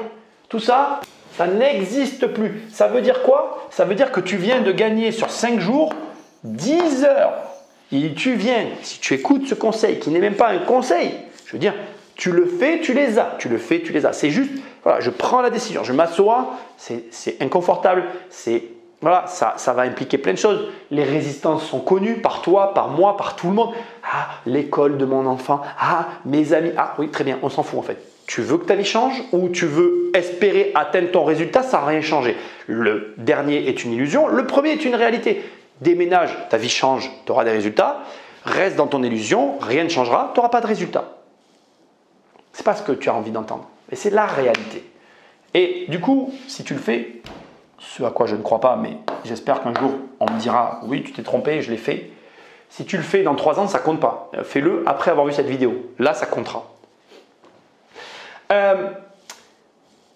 S1: Tout ça, ça n'existe plus. Ça veut dire quoi? Ça veut dire que tu viens de gagner sur 5 jours 10 heures. Et tu viens, si tu écoutes ce conseil, qui n'est même pas un conseil, je veux dire, tu le fais, tu les as. Tu le fais, tu les as. C'est juste, voilà, je prends la décision, je m'assois, c'est inconfortable, voilà, ça va impliquer plein de choses. Les résistances sont connues par toi, par moi, par tout le monde. Ah, l'école de mon enfant. Ah, mes amis. Ah oui, très bien, on s'en fout en fait. Tu veux que ta vie change ou tu veux espérer atteindre ton résultat sans rien changer? Le dernier est une illusion, le premier est une réalité. Déménage, ta vie change, tu auras des résultats. Reste dans ton illusion, rien ne changera, tu n'auras pas de résultats. Ce n'est pas ce que tu as envie d'entendre, mais c'est la réalité. Et du coup, si tu le fais, ce à quoi je ne crois pas, mais j'espère qu'un jour on me dira oui, tu t'es trompé, je l'ai fait. Si tu le fais dans 3 ans, ça ne compte pas. Fais-le après avoir vu cette vidéo. Là, ça comptera.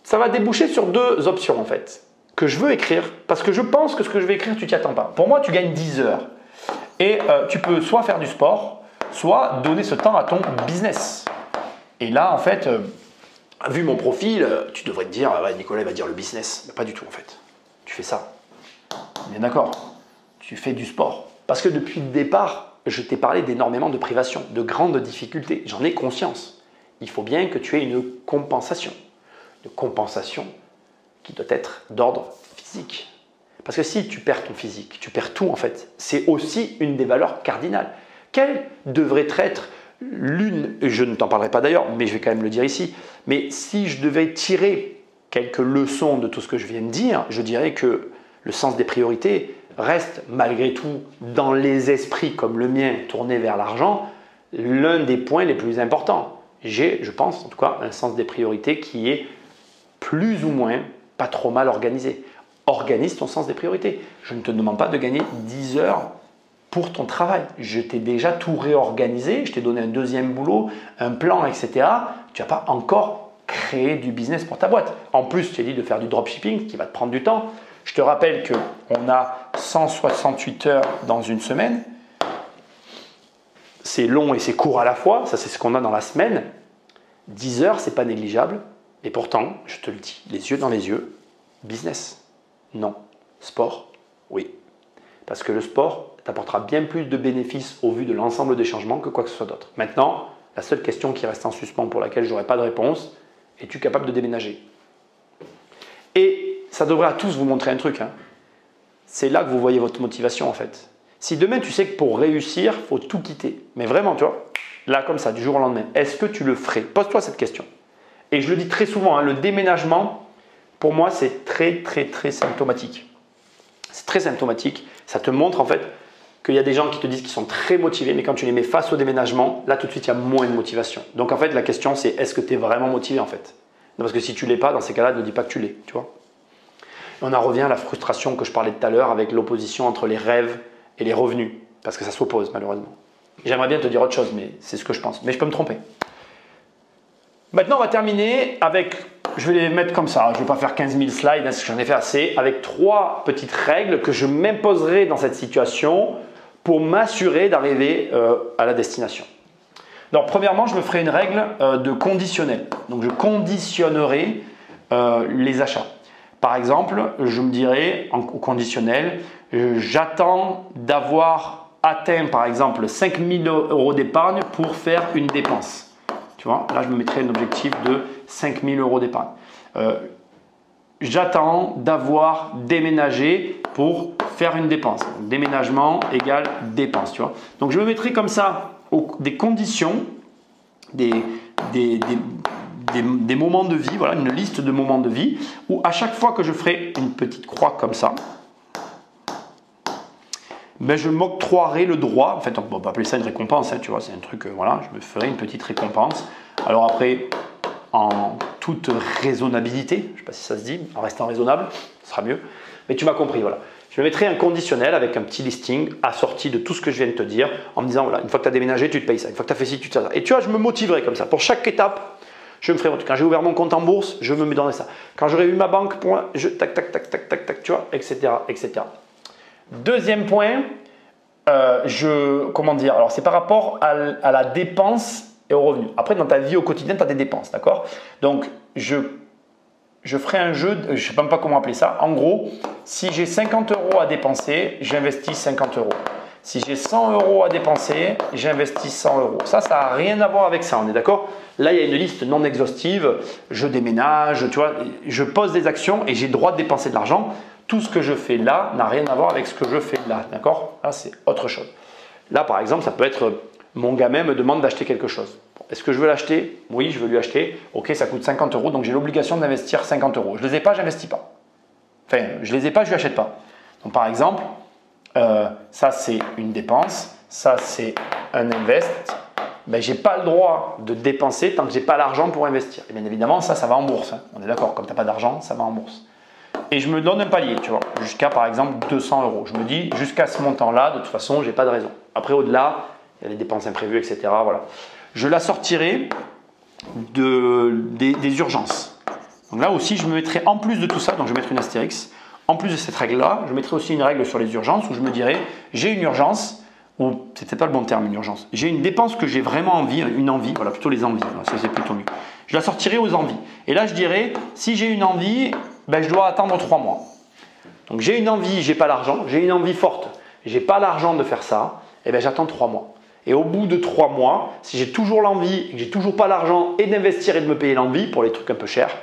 S1: Ça va déboucher sur 2 options en fait, que je veux écrire, parce que je pense que ce que je vais écrire, tu t'y attends pas. Pour moi, tu gagnes 10 heures. Et tu peux soit faire du sport, soit donner ce temps à ton business. Et là, en fait, vu mon profil, tu devrais te dire, ouais, Nicolas va dire le business. Mais pas du tout en fait. Tu fais ça. Bien d'accord. Tu fais du sport. Parce que depuis le départ, je t'ai parlé d'énormément de privations, de grandes difficultés. J'en ai conscience. Il faut bien que tu aies une compensation. Une compensation qui doit être d'ordre physique. Parce que si tu perds ton physique, tu perds tout en fait. C'est aussi une des valeurs cardinales. Quelle devrait être l'une, je ne t'en parlerai pas d'ailleurs, mais je vais quand même le dire ici, mais si je devais tirer quelques leçons de tout ce que je viens de dire, je dirais que le sens des priorités reste malgré tout dans les esprits comme le mien tournés vers l'argent, l'un des points les plus importants. J'ai, je pense en tout cas, un sens des priorités qui est plus ou moins pas trop mal organisé. Organise ton sens des priorités. Je ne te demande pas de gagner 10 heures pour ton travail. Je t'ai déjà tout réorganisé, je t'ai donné un deuxième boulot, un plan, etc. Tu n'as pas encore créé du business pour ta boîte. En plus, je t'ai dit de faire du dropshipping qui va te prendre du temps. Je te rappelle qu'on a 168 heures dans une semaine. C'est long et c'est court à la fois. Ça, c'est ce qu'on a dans la semaine. 10 heures, ce n'est pas négligeable. Et pourtant, je te le dis, les yeux dans les yeux, business, non. Sport, oui. Parce que le sport t'apportera bien plus de bénéfices au vu de l'ensemble des changements que quoi que ce soit d'autre. Maintenant, la seule question qui reste en suspens pour laquelle je n'aurai pas de réponse, es-tu capable de déménager? Et ça devrait à tous vous montrer un truc. C'est là que vous voyez votre motivation en fait. Si demain tu sais que pour réussir, il faut tout quitter, mais vraiment, tu vois, là comme ça, du jour au lendemain, est-ce que tu le ferais? Pose-toi cette question. Et je le dis très souvent, le déménagement, pour moi, c'est très symptomatique. C'est très symptomatique Ça te montre en fait qu'il y a des gens qui te disent qu'ils sont très motivés, mais quand tu les mets face au déménagement, là tout de suite il y a moins de motivation. Donc en fait la question c'est est-ce que tu es vraiment motivé en fait? Non, parce que si tu ne l'es pas, dans ces cas-là, ne dis pas que tu l'es, tu vois. Et on en revient à la frustration que je parlais tout à l'heure avec l'opposition entre les rêves et les revenus, parce que ça s'oppose malheureusement. J'aimerais bien te dire autre chose, mais c'est ce que je pense. Mais je peux me tromper. Maintenant, on va terminer avec, je vais les mettre comme ça, je ne vais pas faire 15 000 slides, parce que j'en ai fait assez, avec 3 petites règles que je m'imposerai dans cette situation pour m'assurer d'arriver à la destination. Donc, premièrement, je me ferai une règle de conditionnel. Donc, je conditionnerai les achats. Par exemple, je me dirai au conditionnel, j'attends d'avoir atteint par exemple 5 000 € d'épargne pour faire une dépense. Tu vois, là je me mettrai un objectif de 5 000 € d'épargne. J'attends d'avoir déménagé pour faire une dépense. Donc, déménagement égale dépense. Tu vois. Donc je me mettrai comme ça des conditions, des moments de vie, voilà, une liste de moments de vie où à chaque fois que je ferai une petite croix comme ça, ben je m'octroierai le droit, en fait on peut appeler ça une récompense, hein, tu vois, c'est un truc, voilà, je me ferai une petite récompense. Alors après, en toute raisonnabilité, je ne sais pas si ça se dit, en restant raisonnable, ce sera mieux, mais tu m'as compris, voilà. Je me mettrai un conditionnel avec un petit listing assorti de tout ce que je viens de te dire en me disant, voilà, une fois que tu as déménagé, tu te payes ça, une fois que tu as fait ci, tu te fais ça. Et tu vois, je me motiverai comme ça. Pour chaque étape, je me ferai, quand j'ai ouvert mon compte en bourse, je me donnerai ça. Quand j'aurai eu ma banque, je tac, tac, tac, tac, tac, tac, tu vois, etc., etc. Deuxième point, comment dire, alors c'est par rapport à la dépense et au revenu. Après, dans ta vie au quotidien, tu as des dépenses, d'accord? Donc, je ferai un jeu, je ne sais même pas comment appeler ça. En gros, si j'ai 50 € à dépenser, j'investis 50 €. Si j'ai 100 € à dépenser, j'investis 100 €. Ça n'a rien à voir avec ça, on est d'accord? Là, il y a une liste non exhaustive. Je déménage, tu vois, je pose des actions et j'ai le droit de dépenser de l'argent. Tout ce que je fais là n'a rien à voir avec ce que je fais là, d'accord? Là, c'est autre chose. Là, par exemple, ça peut être mon gamin me demande d'acheter quelque chose. Est-ce que je veux l'acheter? Oui, je veux lui acheter. Ok, ça coûte 50 €, donc j'ai l'obligation d'investir 50 €. Je ne les ai pas, je n'investis pas. Enfin, je ne les ai pas, je ne lui achète pas. Donc, par exemple, ça, c'est une dépense. Ça, c'est un invest. Ben, je n'ai pas le droit de dépenser tant que je n'ai pas l'argent pour investir. Et bien évidemment, ça va en bourse. Hein. On est d'accord, comme tu n'as pas d'argent, ça va en bourse. Et je me donne un palier, tu vois, jusqu'à par exemple 200 €. Je me dis, jusqu'à ce montant-là, de toute façon, je n'ai pas de raison. Après, au-delà, il y a les dépenses imprévues, etc. Voilà. Je la sortirai des urgences. Donc là aussi, je me mettrai en plus de tout ça, donc je vais mettre une astérix, en plus de cette règle-là, je mettrai aussi une règle sur les urgences où je me dirai, j'ai une urgence, ou c'était pas le bon terme, une urgence, j'ai une dépense que j'ai vraiment envie, une envie, voilà, plutôt les envies, ça c'est plutôt mieux. Je la sortirai aux envies. Et là, je dirais, si j'ai une envie, ben, je dois attendre 3 mois. Donc j'ai une envie, j'ai pas l'argent, j'ai une envie forte, j'ai pas l'argent de faire ça, et ben j'attends 3 mois. Et au bout de 3 mois, si j'ai toujours l'envie et que j'ai toujours pas l'argent et d'investir et de me payer l'envie pour les trucs un peu chers,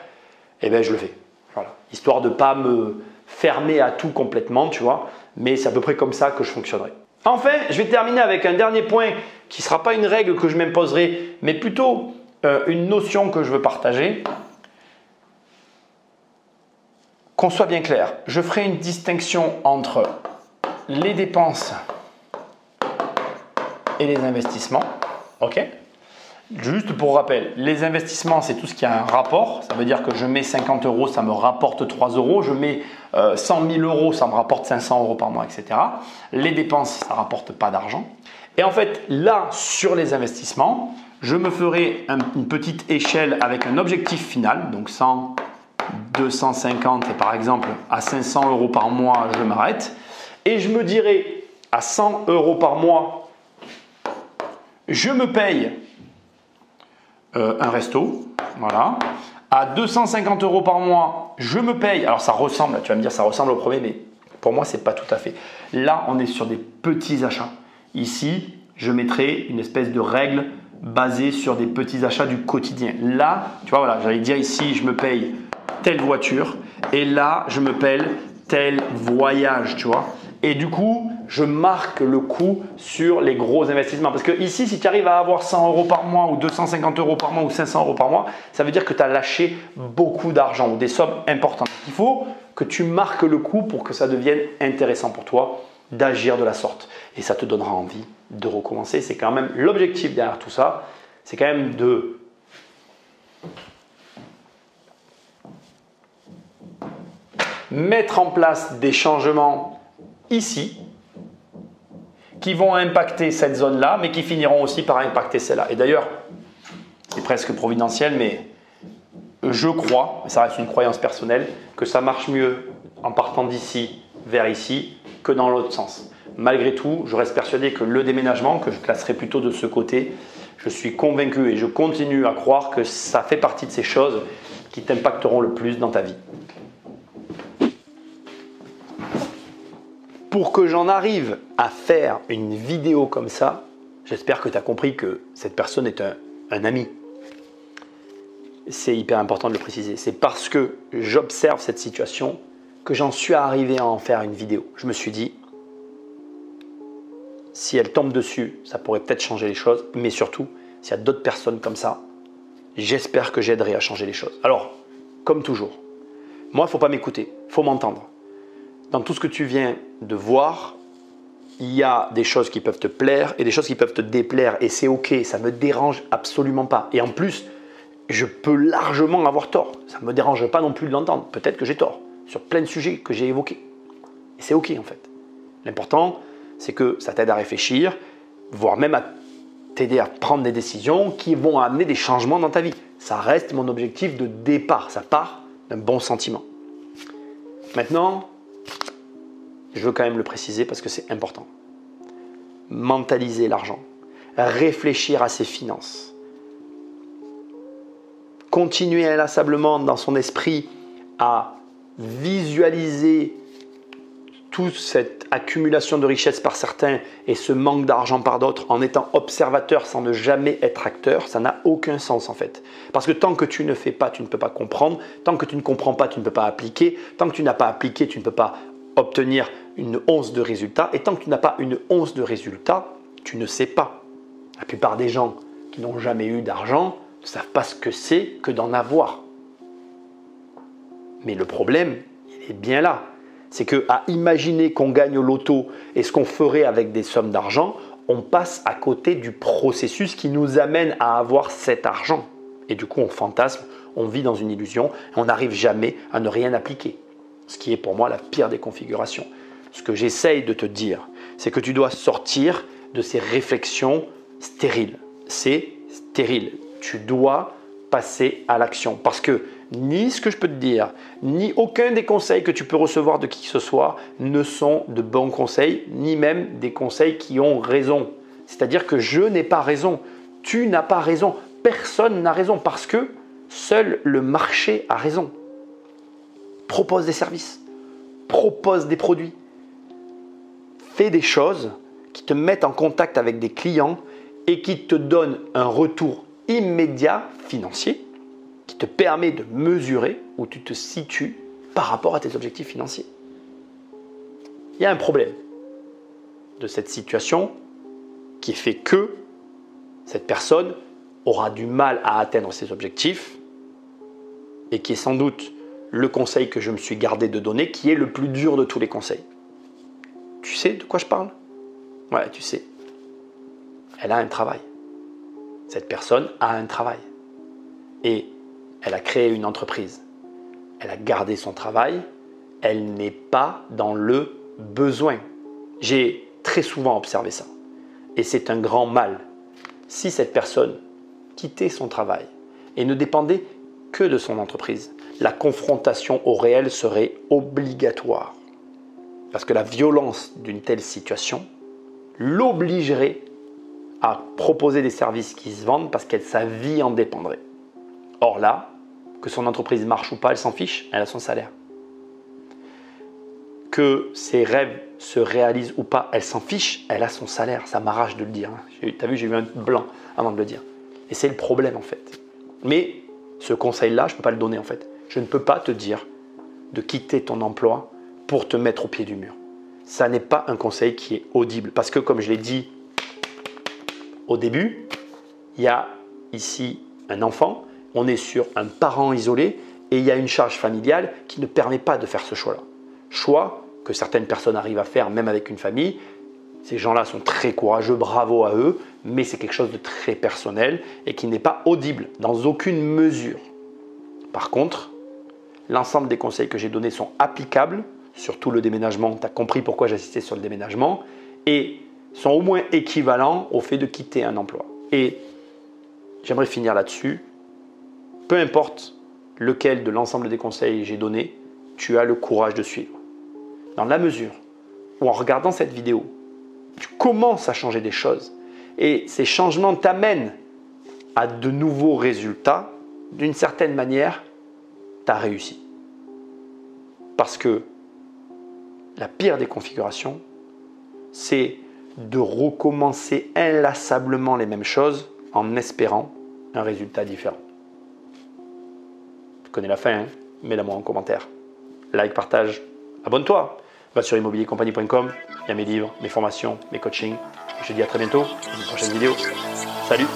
S1: eh ben je le fais. Voilà. Histoire de ne pas me fermer à tout complètement, tu vois. Mais c'est à peu près comme ça que je fonctionnerai. Enfin, je vais terminer avec un dernier point qui ne sera pas une règle que je m'imposerai, mais plutôt une notion que je veux partager. Qu'on soit bien clair, je ferai une distinction entre les dépenses et les investissements. Ok? Juste pour rappel, les investissements, c'est tout ce qui a un rapport. Ça veut dire que je mets 50 €, ça me rapporte 3 €. Je mets 100 000 €, ça me rapporte 500 € par mois, etc. Les dépenses, ça ne rapporte pas d'argent. Et en fait, là, sur les investissements, je me ferai une petite échelle avec un objectif final. Donc 100, 250 et par exemple à 500 € par mois, je m'arrête. Et je me dirai à 100 € par mois, je me paye un resto, voilà. À 250 € par mois, je me paye. Alors ça ressemble, tu vas me dire, ça ressemble au premier, mais pour moi, c'est pas tout à fait. Là, on est sur des petits achats. Ici, je mettrai une espèce de règle basée sur des petits achats du quotidien. Là, tu vois, voilà, j'allais dire ici, je me paye telle voiture, et là, je me paye tel voyage, tu vois. Et du coup, je marque le coup sur les gros investissements. Parce que ici, si tu arrives à avoir 100 € par mois ou 250 € par mois ou 500 € par mois, ça veut dire que tu as lâché beaucoup d'argent ou des sommes importantes. Il faut que tu marques le coup pour que ça devienne intéressant pour toi d'agir de la sorte. Et ça te donnera envie de recommencer. C'est quand même l'objectif derrière tout ça. C'est quand même de mettre en place des changements ici qui vont impacter cette zone-là, mais qui finiront aussi par impacter celle-là. Et d'ailleurs, c'est presque providentiel, mais je crois, ça reste une croyance personnelle, que ça marche mieux en partant d'ici vers ici que dans l'autre sens. Malgré tout, je reste persuadé que le déménagement, que je classerai plutôt de ce côté, je suis convaincu et je continue à croire que ça fait partie de ces choses qui t'impacteront le plus dans ta vie. Pour que j'en arrive à faire une vidéo comme ça, j'espère que tu as compris que cette personne est un ami. C'est hyper important de le préciser. C'est parce que j'observe cette situation que j'en suis arrivé à en faire une vidéo. Je me suis dit, si elle tombe dessus, ça pourrait peut-être changer les choses, mais surtout, s'il y a d'autres personnes comme ça, j'espère que j'aiderai à changer les choses. Alors, comme toujours, moi, il ne faut pas m'écouter, il faut m'entendre. Dans tout ce que tu viens de voir, il y a des choses qui peuvent te plaire et des choses qui peuvent te déplaire. Et c'est OK, ça ne me dérange absolument pas. Et en plus, je peux largement avoir tort. Ça ne me dérange pas non plus de l'entendre. Peut-être que j'ai tort sur plein de sujets que j'ai évoqués. Et c'est OK en fait. L'important, c'est que ça t'aide à réfléchir, voire même à t'aider à prendre des décisions qui vont amener des changements dans ta vie. Ça reste mon objectif de départ. Ça part d'un bon sentiment. Maintenant, je veux quand même le préciser parce que c'est important. Mentaliser l'argent, réfléchir à ses finances, continuer inlassablement dans son esprit à visualiser toute cette accumulation de richesses par certains et ce manque d'argent par d'autres en étant observateur sans ne jamais être acteur, ça n'a aucun sens en fait. Parce que tant que tu ne fais pas, tu ne peux pas comprendre. Tant que tu ne comprends pas, tu ne peux pas appliquer. Tant que tu n'as pas appliqué, tu ne peux pas obtenir une once de résultat. Et tant que tu n'as pas une once de résultat, tu ne sais pas. La plupart des gens qui n'ont jamais eu d'argent ne savent pas ce que c'est que d'en avoir. Mais le problème, il est bien là. C'est qu'à imaginer qu'on gagne au loto et ce qu'on ferait avec des sommes d'argent, on passe à côté du processus qui nous amène à avoir cet argent. Et du coup, on fantasme, on vit dans une illusion et on n'arrive jamais à ne rien appliquer. Ce qui est pour moi la pire des configurations. Ce que j'essaye de te dire, c'est que tu dois sortir de ces réflexions stériles. C'est stérile. Tu dois passer à l'action. Parce que ni ce que je peux te dire, ni aucun des conseils que tu peux recevoir de qui que ce soit ne sont de bons conseils, ni même des conseils qui ont raison. C'est-à-dire que je n'ai pas raison, tu n'as pas raison, personne n'a raison parce que seul le marché a raison. Propose des services, propose des produits, fais des choses qui te mettent en contact avec des clients et qui te donnent un retour immédiat financier qui te permet de mesurer où tu te situes par rapport à tes objectifs financiers. Il y a un problème de cette situation qui fait que cette personne aura du mal à atteindre ses objectifs et qui est sans doute le conseil que je me suis gardé de donner, qui est le plus dur de tous les conseils. Tu sais de quoi je parle? Ouais, tu sais. Elle a un travail. Cette personne a un travail. Et elle a créé une entreprise. Elle a gardé son travail. Elle n'est pas dans le besoin. J'ai très souvent observé ça. Et c'est un grand mal. Si cette personne quittait son travail et ne dépendait que de son entreprise, la confrontation au réel serait obligatoire. Parce que la violence d'une telle situation l'obligerait à proposer des services qui se vendent parce que sa vie en dépendrait. Or là, que son entreprise marche ou pas, elle s'en fiche, elle a son salaire. Que ses rêves se réalisent ou pas, elle s'en fiche, elle a son salaire. Ça m'arrache de le dire. Tu as vu, j'ai eu un blanc avant de le dire. Et c'est le problème en fait. Mais ce conseil-là, je ne peux pas le donner en fait. Je ne peux pas te dire de quitter ton emploi pour te mettre au pied du mur. Ça n'est pas un conseil qui est audible. Parce que comme je l'ai dit au début, il y a ici un enfant, on est sur un parent isolé et il y a une charge familiale qui ne permet pas de faire ce choix-là. Choix que certaines personnes arrivent à faire même avec une famille. Ces gens-là sont très courageux, bravo à eux, mais c'est quelque chose de très personnel et qui n'est pas audible dans aucune mesure. Par contre, l'ensemble des conseils que j'ai donnés sont applicables, surtout le déménagement. Tu as compris pourquoi j'insistais sur le déménagement, et sont au moins équivalents au fait de quitter un emploi. Et j'aimerais finir là-dessus. Peu importe lequel de l'ensemble des conseils que j'ai donnés, tu as le courage de suivre. Dans la mesure où en regardant cette vidéo, tu commences à changer des choses et ces changements t'amènent à de nouveaux résultats, d'une certaine manière, tu as réussi. Parce que la pire des configurations, c'est de recommencer inlassablement les mêmes choses en espérant un résultat différent. Tu connais la fin, hein? Mets-la moi en commentaire. Like, partage, abonne-toi. Va sur immobiliercompagnie.com, il y a mes livres, mes formations, mes coachings. Je te dis à très bientôt dans une prochaine vidéo. Salut!